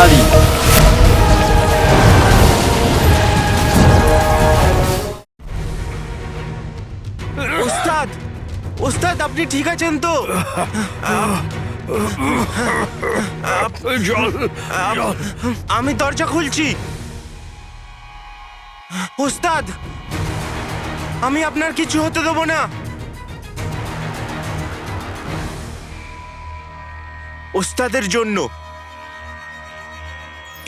তাড়াতাড়ি। ওস্তাদ, ওস্তাদ আপনি ঠিক আছেন তো? জল জল। আমি দরজা খুলছি। ওস্তাদ, আমি আপনার কিছু হতে দেবো না। ওস্তাদের জন্য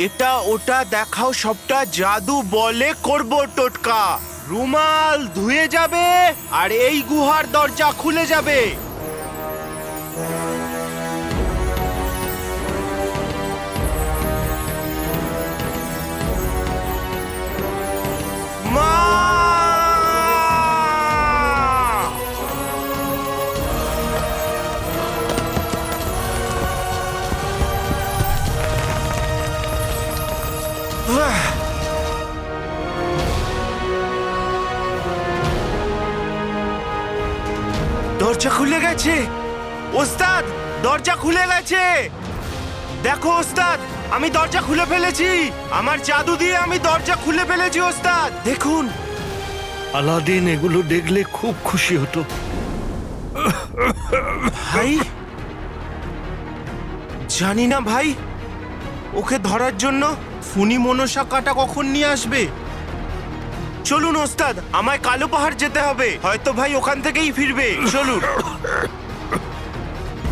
এটা ওটা দেখাও, সবটা জাদু বলে করব টোটকা। রুমাল ধুয়ে যাবে আর এই গুহার দরজা খুলে যাবে। মা! দরজা খুলে গেছে ওস্তাদ, দরজা খুলে গেছে। দেখো ওস্তাদ, আমি দরজা খুলে ফেলেছি। আমার জাদু দিয়ে আমি দরজা খুলে ফেলেছি ওস্তাদ, দেখুন। আলাদিন এগুলো দেখলে খুব খুশি হতো। ভাই, জানি না ভাই, ওকে ধরার জন্য ফুনি মনসা কাটা কখন নিয়ে আসবে। চলুন ওস্তাদ, আমায় কালো পাহাড় যেতে হবে, হয়তো ভাই ওখান থেকেই ফিরবে। চলুন।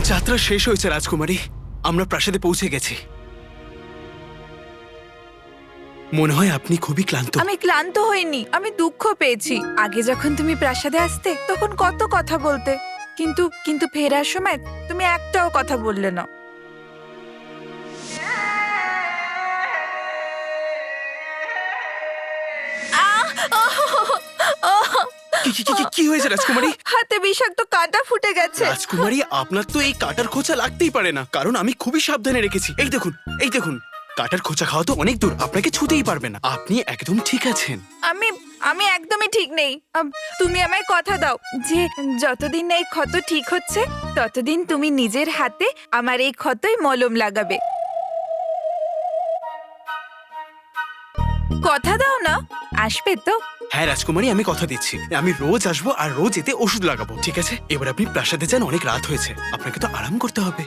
যাত্রা শেষ হয়েছে রাজকুমারী, আমরা প্রাসাদে পৌঁছে গেছি। মনে হয় আপনি খুবই ক্লান্ত। আমি ক্লান্ত হইনি, আমি দুঃখ পেয়েছি। আগে যখন তুমি প্রাসাদে আসতে তখন কত কথা বলতে, কিন্তু কিন্তু ফেরার সময় তুমি একটাও কথা বললে না। কি হয়েছে রাজকুমারী? হাতে বিষাক্ত কাঁটা ফুটে গেছে। রাজকুমারী, আপনার তো এই কাটার খোঁচা লাগতেই পারে না, কারণ আমি খুবই সাবধানে রেখেছি। এই দেখুন, এই দেখুন, কাটার খোঁচা খাওয়া তো অনেক দূর, আপনাকে ছুতেই পারবে না। আপনি একদম ঠিক আছেন। আমি আমি একদমই ঠিক নেই। তুমি আমায় কথা দাও যে যতদিন না এই ক্ষত ঠিক হচ্ছে ততদিন তুমি নিজের হাতে আমার এই ক্ষতই মলম লাগাবে। কথা দাও না, আসবে তো? হ্যাঁ রাজকুমারী, আমি কথা দিচ্ছি, আমি রোজ আসবো আর রোজ এতে ওষুধ লাগাবো, ঠিক আছে? এবার আপনি প্রাসাদে যান, অনেক রাত হয়েছে, আপনাকে তো আরাম করতে হবে।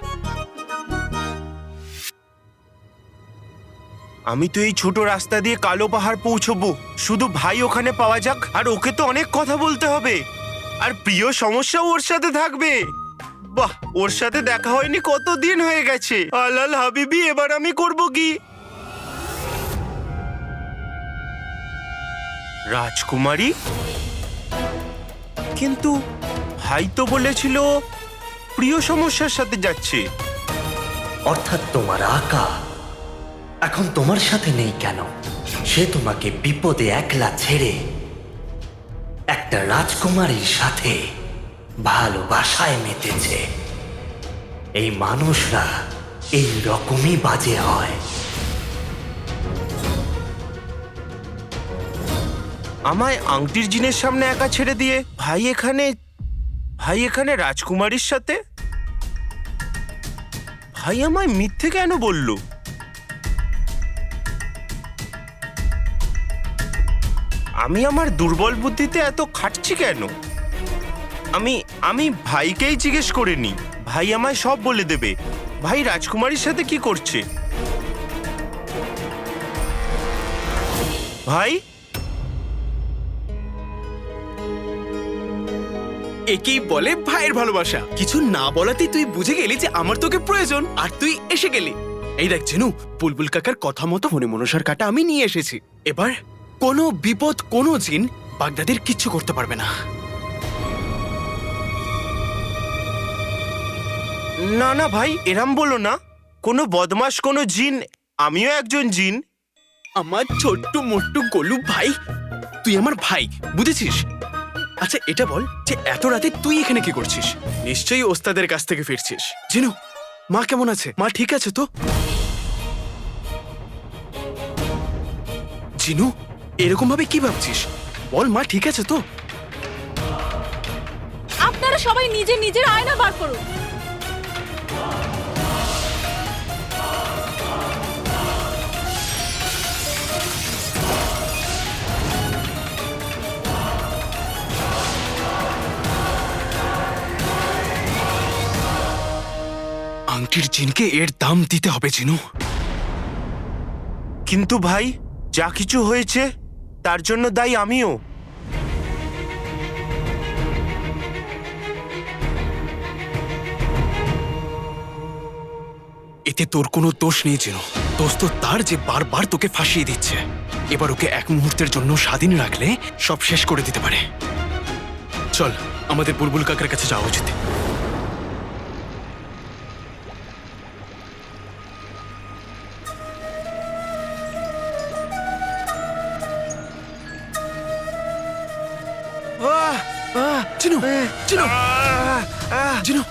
আমি তো এই ছোট রাস্তা দিয়ে কালো পাহাড় পৌঁছবো, শুধু ভাই ওখানে পাওয়া যাক। আর ওকে তো অনেক কথা বলতে হবে, আর প্রিয় সমস্যাও ওর সাথে থাকবে। বাহ, ওর সাথে দেখা হয়নি কত দিন হয়ে গেছে। আলাল হাবিবি, এবার আমি করব কি? রাজকুমারী, কিন্তু ভাই তো বলেছিল প্রিয় সমস্যার সাথে যাচ্ছে। অর্থাৎ তোমার আকা এখন তোমার সাথে নেই কেন? সে তোমাকে বিপদে একলা ছেড়ে একটা রাজকুমারীর সাথে ভালোবাসায় মেতেছে। এই মানুষরা এই রকমই বাজে হয়। আমায় আংটির জিনের সামনে একা ছেড়ে দিয়ে ভাই এখানে রাজকুমারীর সাথে। ভাই আমায় মিথ্যে কেন বলল? আমি আমার দুর্বল বুদ্ধিতে এত খাটছি কেন? আমি ভাইকেই জিজ্ঞেস করিনি, ভাই আমায় সব বলে দেবে। ভাই রাজকুমারীর সাথে কি করছে? ভাই, একেই বলে ভাইয়ের ভালোবাসা। কিছু না বলাতেই তুই বুঝে গেলি যে আমার তোকে প্রয়োজন, আর তুই এসে গেলি। এই দেখ জেনু, বুলবুল কাকার কথা মতো ফণি মনসার কাটা আমি নিয়ে এসেছি। এবার কোনো বিপদ, কোনো জিন বাগদাদের কিচ্ছু করতে পারবে না। না না ভাই, এরম বলো না। কোনো বদমাশ, কোনো জিন, আমিও একজন জিন। আমার ছোট্ট মোট্টু গোলু ভাই, তুই আমার ভাই, বুঝেছিস? আচ্ছা এটা বল যে এত রাতে তুই এখানে কি করছিস? নিশ্চয়ই ওস্তাদের কাছ থেকে ফিরছিস। জিনু, মা কেমন আছে? মা ঠিক আছে তো? জিনু, এরকম ভাবে কি ভাবছিস? বল, মা ঠিক আছে তো? আপনারা সবাই নিজের নিজের আয়না বার করুন। আংটির জিনকে এর দাম দিতে হবে জিনু। কিন্তু ভাই, যা কিছু হয়েছে তার জন্য দায়ী আমিও। এতে তোর কোনো দোষ নেই জিনু। দোষ তো তার যে বারবার তোকে ফাঁসিয়ে দিচ্ছে। এবার ওকে এক মুহূর্তের জন্য স্বাধীন রাখলে সব শেষ করে দিতে পারে। চল, আমাদের বুলবুল কাকার কাছে যাওয়া উচিত। জিনু, জিনু, জিনু,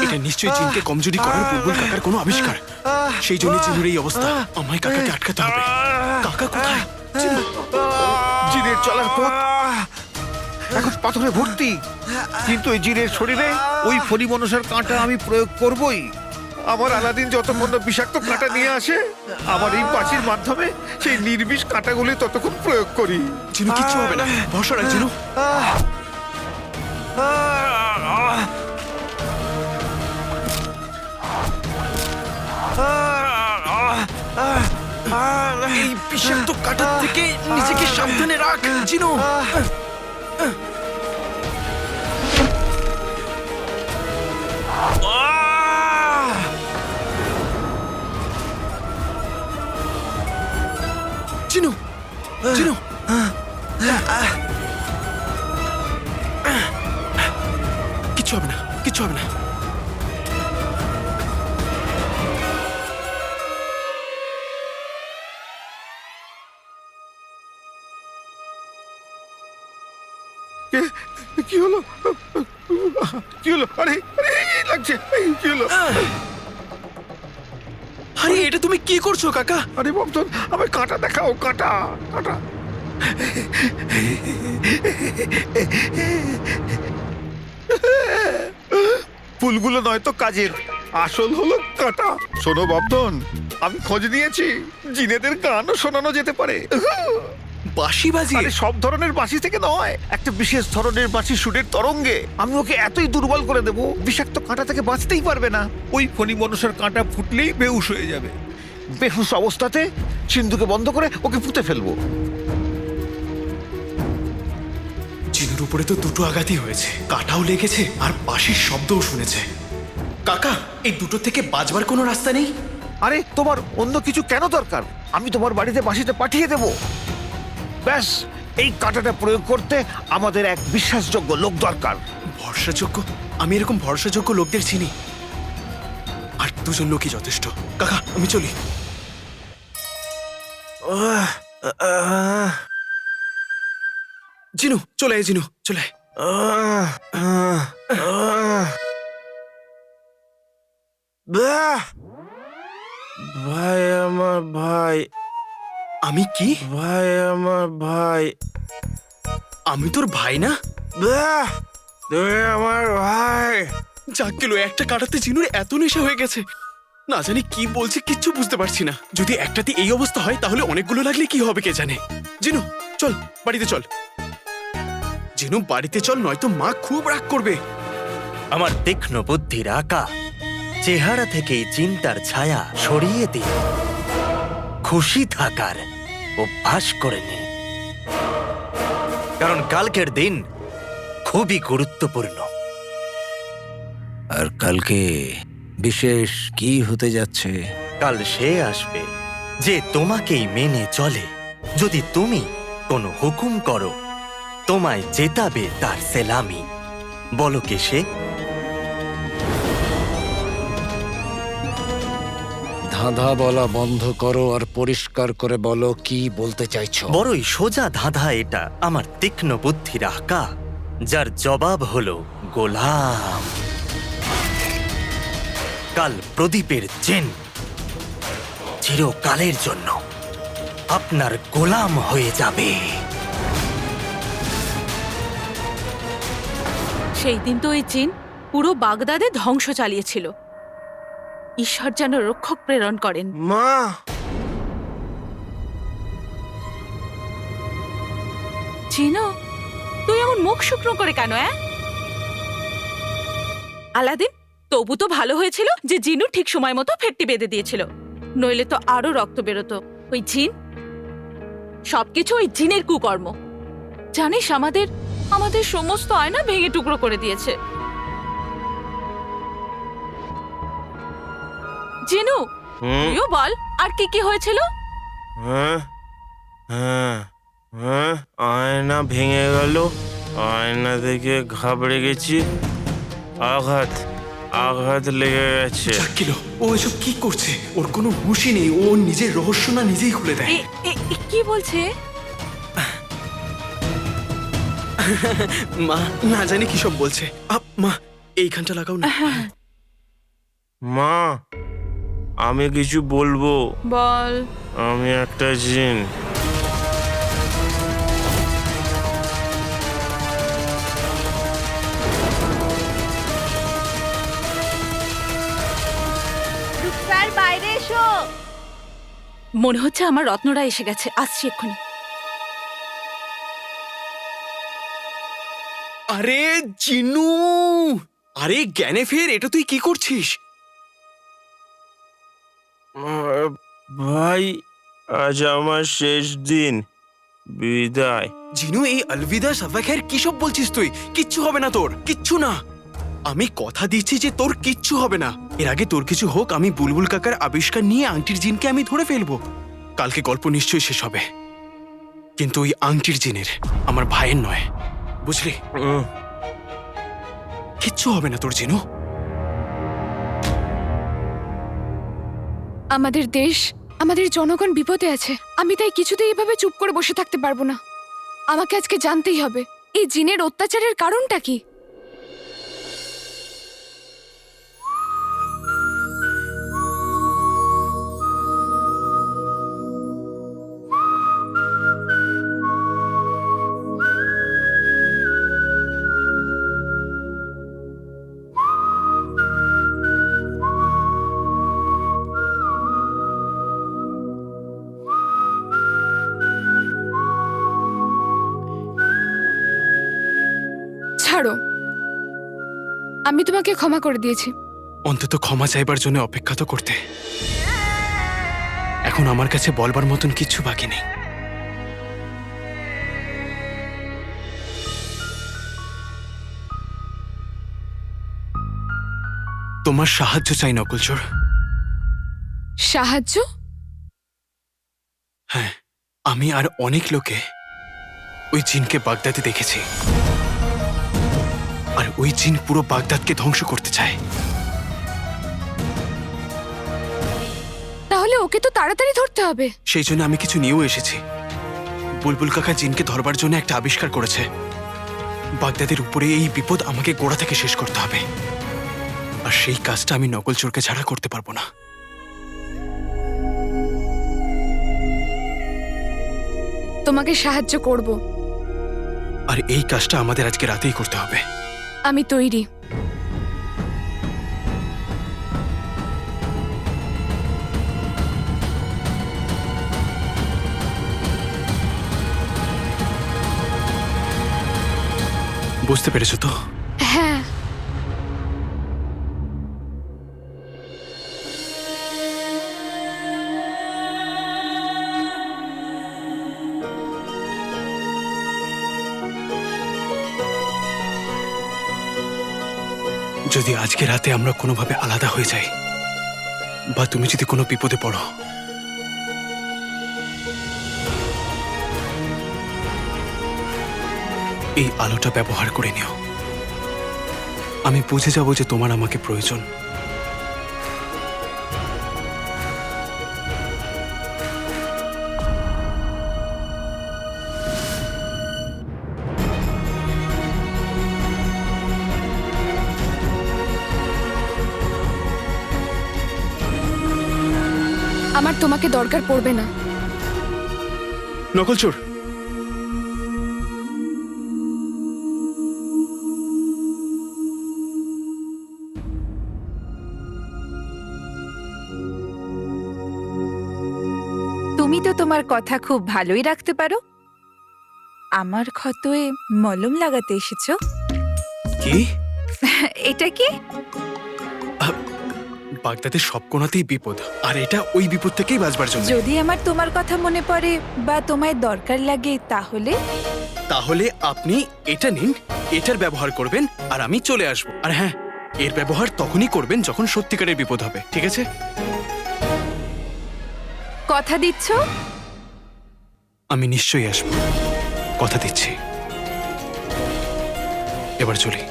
এটা নিশ্চয়ই জিনকে কমজোরি করার বুলবুল কাকার কোনো আবিষ্কার। সেই জন্য জিনুর এই অবস্থা। আমায় কাকাকে আটকাতে হবে। কাকা কোথায়? জিনু, জিনের চলার পথ এখন পাথরে ভর্তি, কিন্তু এই জিনের শরীরে ওই ফণি মনসার কাঁটা আমি প্রয়োগ করবই। আমার আলাদিন যতক্ষণ না বিষাক্ত কাঁটা নিয়ে আসে, আমার এই পাচির মাধ্যমে সেই নির্বিষ কাঁটাগুলি ততক্ষণ প্রয়োগ করি। জিনু, কিচ্ছু হবে না। ভরসা রাখ জিনু। এই বিষাক্ত কাঁটা থেকে নিজেকে সাবধানে রাখ জিনু। জিনু, জিনু, কিচ্ছু হবে না, কিচ্ছু হবে না। কি হলো? কি হলো? আরে আরে লাগছে, কি হলো? আরে এটা তুমি কি করছো কাকা? আরে বন্ধন, আমায় কাঁটা দেখাও, কাঁটা কাঁটা। ফুলগুলো নয় তো কাজের, আসল হলো কাঁটা। শোনো বন্ধন, আমি খোঁজ নিয়েছি, জিনেদের গানও শোনানো যেতে পারে। বাঁশি বাজি? আরে সব ধরনের বাঁশি থেকে নয়, একটা বিশেষ ধরনের বাঁশি সুরের তরঙ্গে আমি ওকে এতই দুর্বল করে দেবো, বিষাক্ত কাঁটা থেকে বাঁচতেই পারবে না। ওই ফণি মনসার কাঁটা ফুটলেই বেহুশ হয়ে যাবে। বেহুশ অবস্থাতে সিন্ধুকে বন্ধ করে ওকে পুঁতে ফেলবো। জিনুর উপরে তো দুটো আঘাতই হয়েছে, কাঁটাও লেগেছে আর বাঁশির শব্দও শুনেছে। কাকা, এই দুটো থেকে বাঁচবার কোনো রাস্তা নেই? আরে তোমার অন্য কিছু কেন দরকার? আমি তোমার বাড়িতে বাঁশিতে পাঠিয়ে দেবো। ব্যাস, এই কাঁটাটা প্রয়োগ করতে আমাদের এক বিশ্বাসযোগ্য লোক দরকার। ভরসাযোগ্য? আমি এরকম ভরসাযোগ্য লোকদের চিনি। আর দুজন লোকই যথেষ্ট। কাকা, আমি চলি। জিনু, চলে আয় জিনু, চলে আয়। ভাই আমার ভাই, আমি কি? ভাই আমার ভাই, আমি তোর ভাই না? তুমি আমার ভাই। যাক গেল, একটা কাটাতে জিনুর এত নেশা হয়ে গেছে, না জানি কি বলছে, কিচ্ছু বুঝতে পারছি না। যদি একটাতে এই অবস্থা হয় তাহলে অনেকগুলো লাগলে কি হবে কে জানে। জিনু, চল বাড়িতে চল। জিনু, বাড়িতে চল, নয়তো মা খুব রাগ করবে। আমার তীক্ষ্ণ বুদ্ধির আঁকা চেহারা থেকে চিন্তার ছায়া সরিয়ে দিয়ে খুশি থাকার অভ্যাস করে নে, কারণ কালকের দিন খুবই গুরুত্বপূর্ণ। আর কালকে বিশেষ কি হতে যাচ্ছে? কাল সে আসবে যে তোমাকেই মেনে চলে। যদি তুমি কোনো হুকুম করো, তোমায় জেতাবে তার সেলামি। বলো কে সে? ধাঁধা বলা বন্ধ করো আর পরিষ্কার করে বলো কি বলতে চাইছো। বড়ই সোজা ধাঁধা এটা, আমার তীক্ষ্ণ বুদ্ধির আঁকা, যার জবাব হলো গোলাম। কাল প্রদীপের চেন চিরকালের জন্য আপনার গোলাম হয়ে যাবে। সেই দিন তো ওই জিন পুরো বাগদাদে ধ্বংস চালিয়েছিল। ঈশ্বর যেন রক্ষক প্রেরণ করেন। মা, জিনু, তুই এমন মুখ শুকনো করে কেন? আলাদিন, তবু তো ভালো হয়েছিল যে জিনু ঠিক সময় মতো ফেটটি বেঁধে দিয়েছিল, নইলে তো আরো রক্ত বেরোতো। ওই জিন, সবকিছু ওই জিনের কুকর্ম। জানিস, আমাদের আমাদের সমস্ত আয়না ভেঙে টুকরো করে দিয়েছে। জিনু, তুইও বল আর কি কি হয়েছিল? হ্যাঁ হ্যাঁ হ্যাঁ, আয়না ভেঙে গেল, আয়না দেখে ঘাবড়ে গেছি, আঘাত আঘাত লেগে গেছে। কিলো, ও এসব কি করছে? ওর কোনো হুঁশই নেই, ও নিজের রহস্য না নিজেই খুলে দেয়। কি বলছে? মা, না জানি কি সব বলছে। মা, এইখানটা লাগাও না। মা, আমি কিছু বলবো। বল। আমি একটা জিন। স্যার, বাইরে এসো। মনে হচ্ছে আমার রত্নরা এসে গেছে, আসছি এক্ষুনি। আরে জিনু, আরে জ্ঞানে ফের, এটা তুই কি করছিস? ভাই, আজ আমার শেষ দিন, বিদায়। জিনু, এই আলবিদা সাফাখের কি সব বলছিস তুই? কিচ্ছু হবে না তোর, কিচ্ছু না। আমি কথা দিচ্ছি যে তোর কিচ্ছু হবে না। এর আগে তোর কিছু হোক, আমি বুলবুল কাকার আবিষ্কার নিয়ে আংটির জিনকে আমি ধরে ফেলবো। কালকে গল্প নিশ্চয়ই শেষ হবে, কিন্তু ওই আংটির জিনের আমার ভাইয়ের নয়, বুঝলি? কিচ্ছু হবে না তোর, জিনু। আমাদের দেশ, আমাদের জনগণ বিপদে আছে। আমি তাই কিছুতেই এভাবে চুপ করে বসে থাকতে পারবো না। আমাকে আজকে জানতেই হবে এই জিনের অত্যাচারের কারণটা কি। ছাড়ো, আমি তোমাকে ক্ষমা করে দিয়েছি। অন্তত ক্ষমা চাইবার জন্য অপেক্ষা তো করতে। এখন আমার কাছে বলবার মতন কিচ্ছু বাকি নেই। তোমার সাহায্য চাই নকুলচোর। সাহায্য? হ্যাঁ, আমি আর অনেক লোকে ওই জিনকে বাগদাদে দেখেছি, আর ওই জিন পুরো বাগদাদকে ধ্বংস করতে চায়। তাহলে ওকে তো তাড়াতাড়ি ধরতে হবে। সেই জন্য আমি কিছু নিয়েও এসেছি। বুলবুল কাকা জিনকে ধরবার জন্য একটা আবিষ্কার করেছে। বাগদাদের উপরে এই বিপদ আমাকে গোড়া থেকে শেষ করতে হবে, আর সেই কাজটা আমি নকলচোরকে ছাড়া করতে পারবো না। তোমাকে সাহায্য করব, আর এই কাজটা আমাদের আজকে রাতেই করতে হবে। আমি তৈরি। বুঝতে পেরেছো তো? হ্যাঁ। যদি আজকে রাতে আমরা কোনোভাবে আলাদা হয়ে যাই, বা তুমি যদি কোনো বিপদে পড়ো, এই আলোটা ব্যবহার করে নিও। আমি বুঝে যাব যে তোমার আমাকে প্রয়োজন। আমার তোমাকে দরকার পড়বে না। নকলচোর, তুমি তো তোমার কথা খুব ভালোই রাখতে পারো। আমার ক্ষতয়ে মলম লাগাতে এসেছো? কি? এটা কি? বাগদাদের সব কোণাতেই বিপদ, আর এটা ওই বিপদ থেকেই বাঁচবার জন্য। যদি আমার তোমার কথা মনে পড়ে বা তোমায় দরকার লাগে তাহলে আপনি এটা নিন, এটার ব্যবহার করবেন, আর আমি চলে আসব। আর হ্যাঁ, এর ব্যবহার তখনই করবেন যখন সত্যিকারের বিপদ হবে, ঠিক আছে? কথা দিচ্ছ? আমি নিশ্চয়ই আসব, কথা দিচ্ছি। এবার চলি।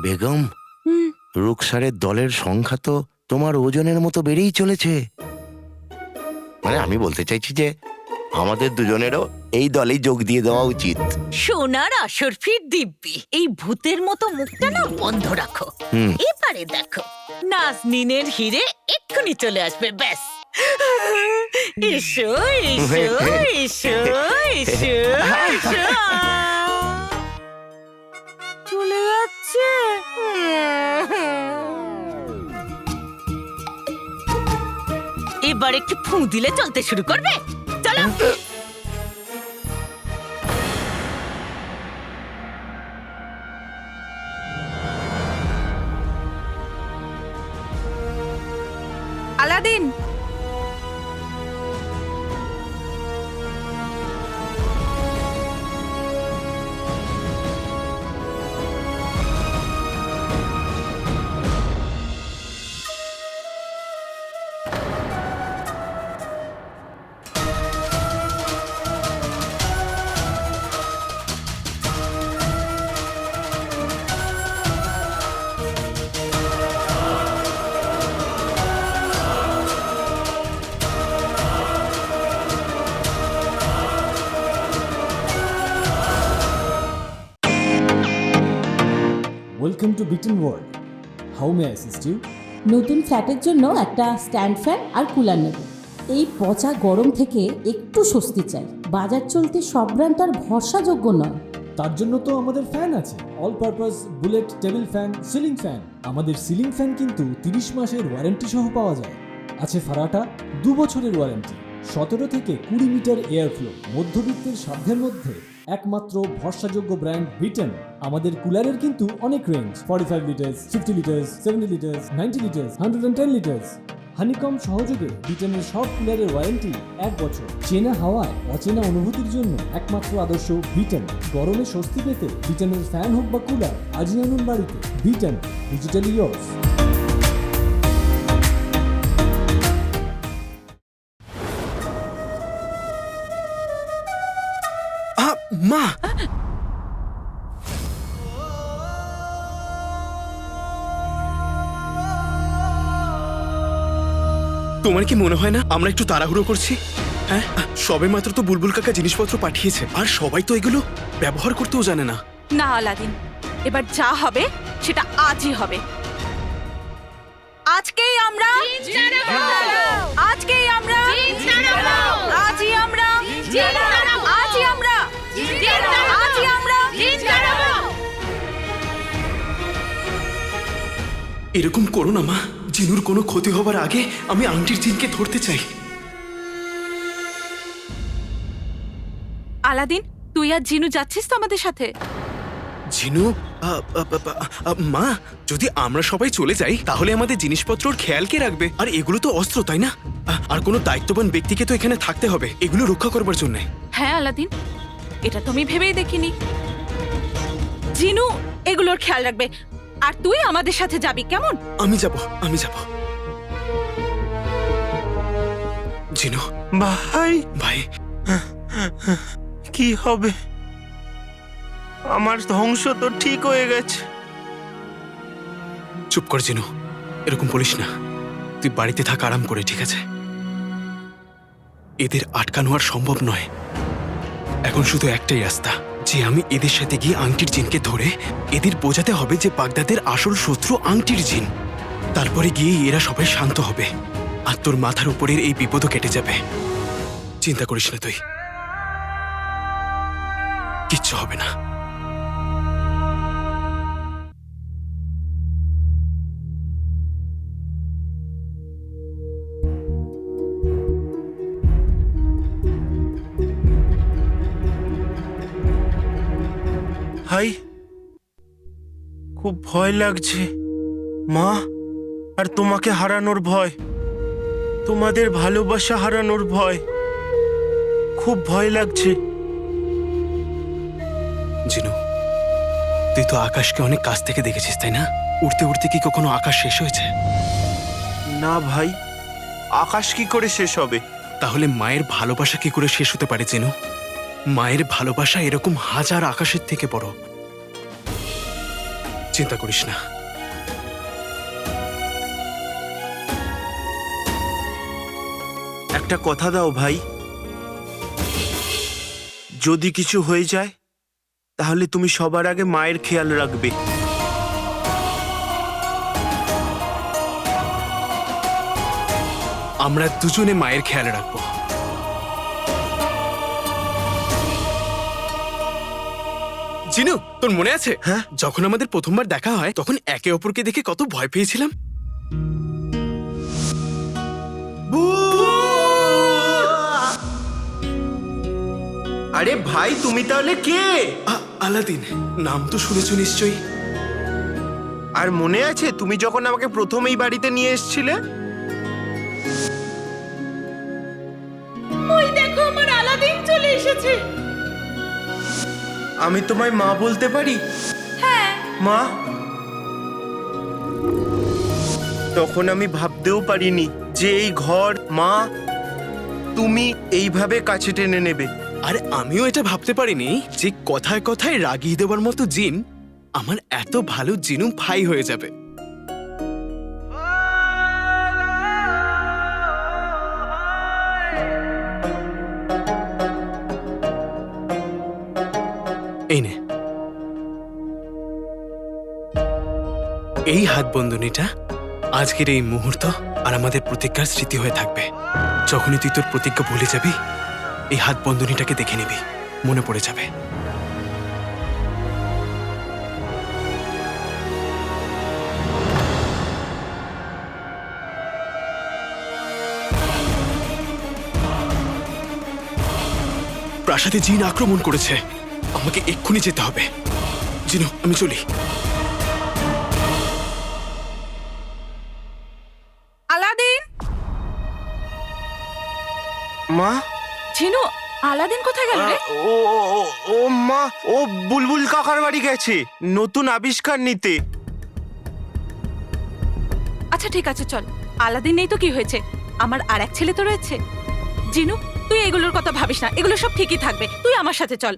বেগম, রুকসারের দলের সংখ্যা তো তোমার ওজনের মতো বেড়েই চলেছে। মানে আমি বলতে চাইছি যে আমাদের দুজনেরও এই দলেই যোগ দিয়ে দেওয়া উচিত। সোনার আসর ফির দিব্যি, এই ভূতের মতো মুখটা না বন্ধ রাখো। এবারে দেখো, নাজনিনের হিরে এক্ষুনি চলে আসবে, ব্যাস। এসো এসো এসো এসো এসো। চলে যাচ্ছে। এবার একটু ফুঁ দিলে চলতে শুরু করবে। চলো। Aladdin, Welcome to Beaten World. How may I assist you? নতুন ফ্ল্যাটের জন্য একটা স্ট্যান্ড ফ্যান আর কুলার নেব। এই পচা গরম থেকে একটু স্বস্তি চাই। বাজার চলতে সব ব্র্যান্ড আর ভরসাযোগ্য নয়। তার জন্য তো আমাদের ফ্যান আছে, all purpose bullet table fan, ceiling fan. আমাদের সিলিং ফ্যান কিন্তু 30 মাসের ওয়ারেন্টি সহ পাওয়া যায়। আছে ফারাটা 2 বছরের ওয়ারেন্টি, 17 থেকে 20 মিটার এয়ার ফ্লো, মধ্যবিত্তের সাধ্যের মধ্যে একমাত্র ভরসাযোগ্য ব্র্যান্ড বিটেন। আমাদের কুলারের কিন্তু অনেক range, 45 litres, 50 litres, 70 litres, 90 litres, 110 litres. Honeycomb সহযোগে বিটেনের সব কুলারের ওয়ারেন্টি 1 বছর। চেনা হাওয়ায় অচেনা অনুভূতির জন্য একমাত্র আদর্শ বিটেন। গরমে স্বস্তি পেতে বিটেনের ফ্যান হোক বা কুলার, আজই আনুন বাড়িতে। Beaten, digitally yours. মা, তোমার কি মনে হয় না আমরা একটু তাড়াহুড়ো করছি? হ্যাঁ, সবে মাত্র তো বুলবুল কাকা জিনিসপত্র পাঠিয়েছে, আর সবাই তো এগুলো ব্যবহার করতেও জানে না। না আলাদিন, এবার যা হবে সেটা আজই হবে। আজকেই আমরা আজকেই আমরা আজই আমরা আজই আমরা আজই আমরা। এরকম করো না মা, জিনুর কোনো ক্ষতি হবার আগে আমি আংটির জিনকে ধরতে চাই। আলাদিন, তুই আর জিনু যাচ্ছিস তো আমাদের সাথে? জিনু, মা, যদি আমরা সবাই চলে যাই তাহলে আমাদের জিনিসপত্রর খেয়াল কে রাখবে? আর এগুলো তো অস্ত্র, তাই না? আর কোনো দায়িত্ববান ব্যক্তিকে তো এখানে থাকতে হবে এগুলো রক্ষা করবার জন্য। হ্যাঁ আলাদিন, এটা তো আমি ভেবেই দেখিনি। জিনু এগুলোর খেয়াল রাখবে, আর তুই আমাদের সাথে যাবি, কেমন? আমি যাব। জিনু ভাই, ভাই, কি হবে? আমার ধ্বংস তো ঠিক হয়ে গেছে। চুপ কর জিনু, এরকম বলিস না। তুই বাড়িতে থাক আরাম করে, ঠিক আছে? এদের আটকানো আর সম্ভব নয়। এখন শুধু একটাই রাস্তা, যে আমি এদের সাথে গিয়ে আংটির জিনকে ধরে এদের বোঝাতে হবে যে বাগদাদের আসল শত্রু আংটির জিন। তারপরে গিয়ে এরা সবাই শান্ত হবে, আর তোর মাথার উপরের এই বিপদও কেটে যাবে। চিন্তা করিস না তুই। কিচ্ছু হবে না। ভাই, খুব ভয় লাগছে মা। আর তোমাকে হারানোর ভয়, তোমাদের ভালোবাসা হারানোর ভয়, খুব ভয় লাগছে। জিনু, তুই তো আকাশকে অনেক কাছ থেকে দেখেছিস, তাই না? উড়তে উড়তে কি কখনো আকাশ শেষ হয়েছে? না ভাই, আকাশ কি করে শেষ হবে? তাহলে মায়ের ভালোবাসা কি করে শেষ হতে পারে জিনু? মায়ের ভালোবাসা এরকম হাজার আকাশের থেকে বড়। চিন্তা করিস না। একটা কথা দাও ভাই, যদি কিছু হয়ে যায় তাহলে তুমি সবার আগে মায়ের খেয়াল রাখবে। আমরা দুজনে মায়ের খেয়াল রাখবো। জিনু, তোর মনে আছে? হ্যাঁ? যখন আমাদের প্রথমবার দেখা হয় তখন একে অপরকে দেখে কত ভয় পেয়েছিলাম। আরে ভাই, তুমি তাহলে কে? আলাদিন, নাম তো শুনেছ নিশ্চয়ই। আর মনে আছে তুমি যখন আমাকে প্রথম এই বাড়িতে নিয়ে এসেছিলে? ওই দেখো, আমার আলাদিন চলে এসেছে। আমি তোমায় মা বলতে পারি? হ্যাঁ। মা, তখন আমি ভাবতেও পারিনি যে এই ঘর, মা, তুমি এইভাবে কাছে টেনে নেবে। আরে আমিও এটা ভাবতে পারিনি যে কথায় কথায় রাগিয়ে দেওয়ার মতো জিন আমার এত ভালো জিনু ভাই হয়ে যাবে। এই নে, এই হাত বন্ধনীটা আজকের এই মুহূর্ত আর আমাদের প্রতিজ্ঞার স্মৃতি হয়ে থাকবে। যখনই তুই তোর প্রতিজ্ঞা ভুলে যাবি, এই হাত বন্ধনীটাকে দেখে নিবি, মনে পড়ে যাবে। প্রাসাদে জিন আক্রমণ করেছে, আমাকে এক্ষুনি যেতে হবে। জিনু, আমি চলি। আলাদিন! মা, জিনু, আলাদিন কোথায় গেল রে? ও ও, ও, ও মা, ও বুলবুল কাকার বাড়ি গেছে নতুন আবিষ্কার নিতে। আচ্ছা ঠিক আছে, চল। আলাদিন নেই তো কি হয়েছে, আমার আর এক ছেলে তো রয়েছে। জিনু, তুই এগুলোর কথা ভাবিস না, এগুলো সব ঠিকই থাকবে। তুই আমার সাথে চল।